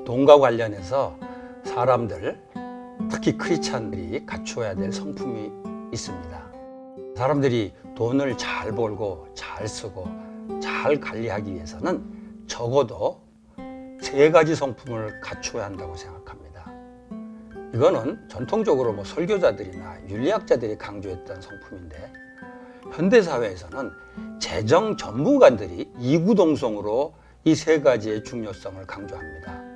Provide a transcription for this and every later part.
돈과 관련해서 사람들, 특히 크리스찬들이 갖추어야 될 성품이 있습니다. 사람들이 돈을 잘 벌고 잘 쓰고 잘 관리하기 위해서는 적어도 3가지 성품을 갖추어야 한다고 생각합니다. 이거는 전통적으로 설교자들이나 윤리학자들이 강조했던 성품인데, 현대사회에서는 재정 전문가들이 이구동성으로 이 3가지의 중요성을 강조합니다.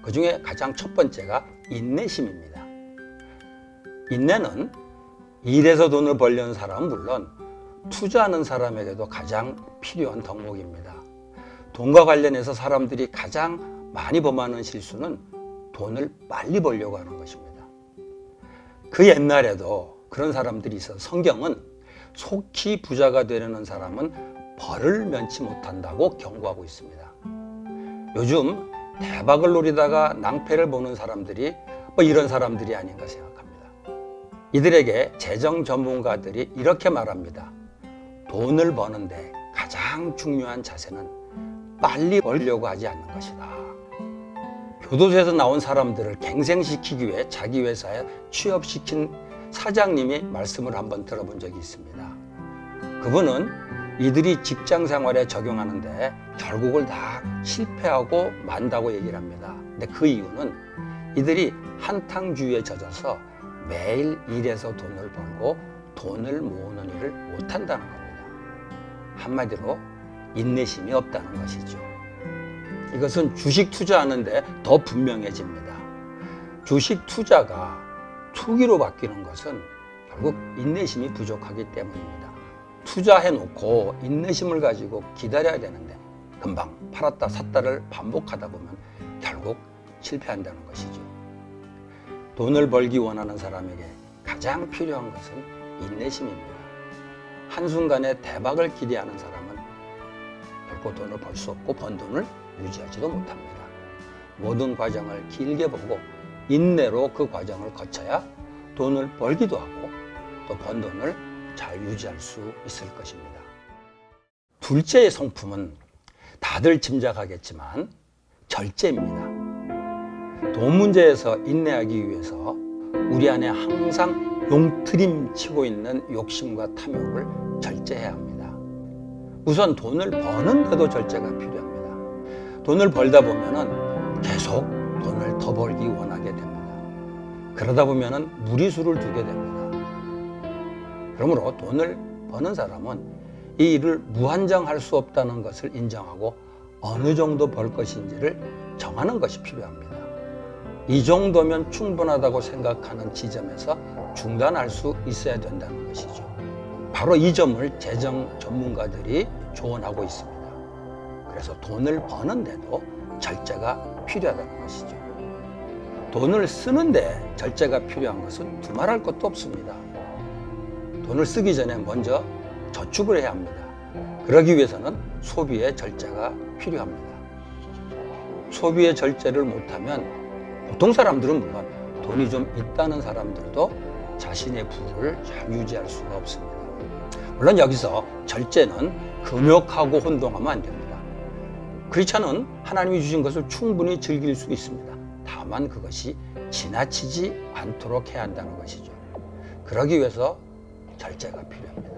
그 중에 가장 첫 번째가 인내심입니다. 인내는 일해서 돈을 벌려는 사람은 물론 투자하는 사람에게도 가장 필요한 덕목입니다. 돈과 관련해서 사람들이 가장 많이 범하는 실수는 돈을 빨리 벌려고 하는 것입니다. 그 옛날에도 그런 사람들이 있어서 성경은 속히 부자가 되려는 사람은 벌을 면치 못한다고 경고하고 있습니다. 요즘 대박을 노리다가 낭패를 보는 사람들이 이런 사람들이 아닌가 생각합니다. 이들에게 재정 전문가들이 이렇게 말합니다. 돈을 버는데 가장 중요한 자세는 빨리 벌려고 하지 않는 것이다. 교도소에서 나온 사람들을 갱생시키기 위해 자기 회사에 취업시킨 사장님이 말씀을 한번 들어본 적이 있습니다. 그분은 이들이 직장 생활에 적용하는데 결국을 다 실패하고 만다고 얘기를 합니다. 근데 그 이유는 이들이 한탕주의에 젖어서 매일 일해서 돈을 벌고 돈을 모으는 일을 못한다는 겁니다. 한마디로 인내심이 없다는 것이죠. 이것은 주식 투자하는데 더 분명해집니다. 주식 투자가 투기로 바뀌는 것은 결국 인내심이 부족하기 때문입니다. 투자해놓고 인내심을 가지고 기다려야 되는데 금방 팔았다 샀다를 반복하다 보면 결국 실패한다는 것이죠. 돈을 벌기 원하는 사람에게 가장 필요한 것은 인내심입니다. 한순간에 대박을 기대하는 사람은 결코 돈을 벌 수 없고 번 돈을 유지하지도 못합니다. 모든 과정을 길게 보고 인내로 그 과정을 거쳐야 돈을 벌기도 하고 또 번 돈을 잘 유지할 수 있을 것입니다. 둘째의 성품은 다들 짐작하겠지만 절제입니다. 돈 문제에서 인내하기 위해서 우리 안에 항상 용트림치고 있는 욕심과 탐욕을 절제해야 합니다. 우선 돈을 버는데도 절제가 필요합니다. 돈을 벌다 보면은 계속 돈을 더 벌기 원하게 됩니다. 그러다 보면은 무리수를 두게 됩니다. 그러므로 돈을 버는 사람은 이 일을 무한정할 수 없다는 것을 인정하고 어느 정도 벌 것인지를 정하는 것이 필요합니다. 이 정도면 충분하다고 생각하는 지점에서 중단할 수 있어야 된다는 것이죠. 바로 이 점을 재정 전문가들이 조언하고 있습니다. 그래서 돈을 버는데도 절제가 필요하다는 것이죠. 돈을 쓰는데 절제가 필요한 것은 두말할 것도 없습니다. 돈을 쓰기 전에 먼저 저축을 해야 합니다. 그러기 위해서는 소비의 절제가 필요합니다. 소비의 절제를 못하면 보통 사람들은 물론 돈이 좀 있다는 사람들도 자신의 부를 잘 유지할 수가 없습니다. 물론 여기서 절제는 금욕하고 혼동하면 안 됩니다. 크리스찬은 하나님이 주신 것을 충분히 즐길 수 있습니다. 다만 그것이 지나치지 않도록 해야 한다는 것이죠. 그러기 위해서 절제가 필요합니다.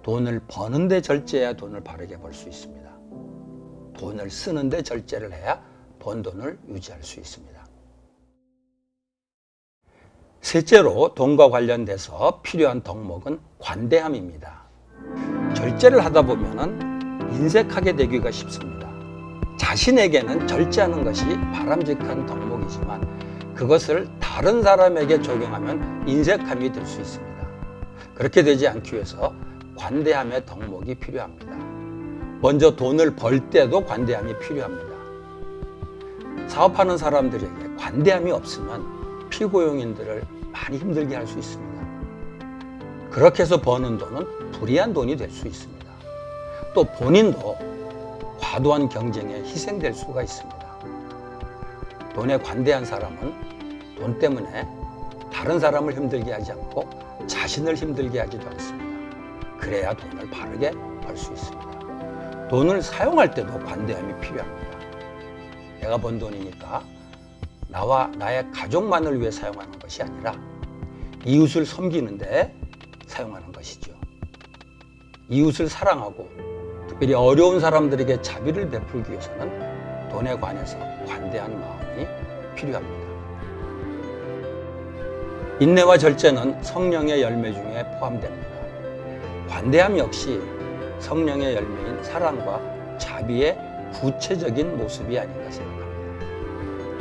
돈을 버는데 절제해야 돈을 바르게 벌 수 있습니다. 돈을 쓰는데 절제를 해야 번 돈을 유지할 수 있습니다. 셋째로 돈과 관련돼서 필요한 덕목은 관대함입니다. 절제를 하다 보면 인색하게 되기가 쉽습니다. 자신에게는 절제하는 것이 바람직한 덕목이지만 그것을 다른 사람에게 적용하면 인색함이 될 수 있습니다. 그렇게 되지 않기 위해서 관대함의 덕목이 필요합니다. 먼저 돈을 벌 때도 관대함이 필요합니다. 사업하는 사람들에게 관대함이 없으면 피고용인들을 많이 힘들게 할 수 있습니다. 그렇게 해서 버는 돈은 불이한 돈이 될 수 있습니다. 또 본인도 과도한 경쟁에 희생될 수가 있습니다. 돈에 관대한 사람은 돈 때문에 다른 사람을 힘들게 하지 않고 자신을 힘들게 하지도 않습니다. 그래야 돈을 바르게 벌 수 있습니다. 돈을 사용할 때도 관대함이 필요합니다. 내가 번 돈이니까 나와 나의 가족만을 위해 사용하는 것이 아니라 이웃을 섬기는데 사용하는 것이죠. 이웃을 사랑하고 특별히 어려운 사람들에게 자비를 베풀기 위해서는 돈에 관해서 관대한 마음이 필요합니다. 인내와 절제는 성령의 열매 중에 포함됩니다. 관대함 역시 성령의 열매인 사랑과 자비의 구체적인 모습이 아닌가 생각합니다.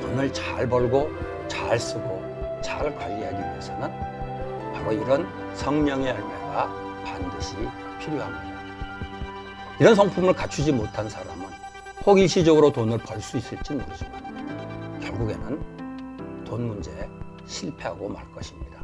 돈을 잘 벌고 잘 쓰고 잘 관리하기 위해서는 바로 이런 성령의 열매가 반드시 필요합니다. 이런 성품을 갖추지 못한 사람은 혹 일시적으로 돈을 벌 수 있을지 모르지만 결국에는 돈 문제에 실패하고 말 것입니다.